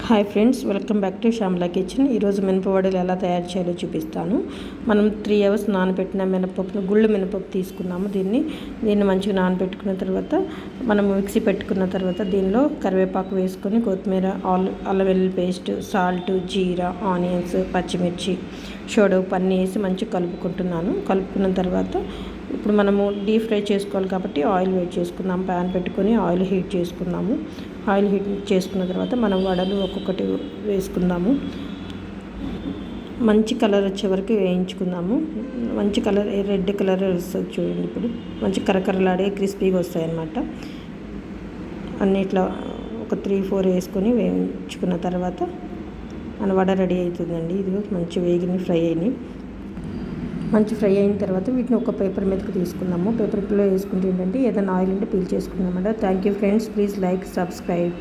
Hi friends, welcome back to Shyamala kitchen. ఈరోజు మినప వడలు ఎలా తయారు చేయాలో చూపిస్తాను. మనం 3 అవర్స్ నానబెట్టిన మినపప్పును, గుళ్ళు మినపప్పు తీసుకున్నాము. దీన్ని మంచిగా నానబెట్టుకున్న తర్వాత మనం మిక్సీ పెట్టుకున్న తర్వాత దీనిలో కరివేపాకు వేసుకొని, కొత్తిమీర, అల్లం వెల్లుల్లి పేస్ట్, సాల్ట్, జీరా, ఆనియన్స్, పచ్చిమిర్చి, షోడో అన్నీ వేసి మంచిగా కలుపుకున్న తర్వాత ఇప్పుడు మనము డీప్ ఫ్రై చేసుకోవాలి కాబట్టి ఆయిల్ వేడి చేసుకుందాం. ప్యాన్ పెట్టుకొని ఆయిల్ హీట్ చేసుకుందాము. ఆయిల్ హీట్ చేసుకున్న తర్వాత మనం వడలు ఒక్కొక్కటి వేసుకుందాము. మంచి కలర్ వచ్చే వరకు వేయించుకుందాము. మంచి కలర్, రెడ్ కలర్ వస్తుంది చూడండి. ఇప్పుడు మంచి కరకరలాడే క్రిస్పీగా వస్తాయి అన్నమాట. అన్నీ ఇట్లా ఒక 3-4 వేసుకొని వేయించుకున్న తర్వాత మన వడ రెడీ అవుతుందండి. ఇది మంచి వేగిని ఫ్రై అయినాయి. మంచి ఫ్రై అయిన తర్వాత వీటిని ఒక పేపర్ మీదకి తీసుకుందాము. పేపర్లో వేసుకుంటే ఏంటంటే ఏదైనా ఆయిల్ ఉంటే పీల్ చేసుకుందామంట. Thank you friends, please like, subscribe.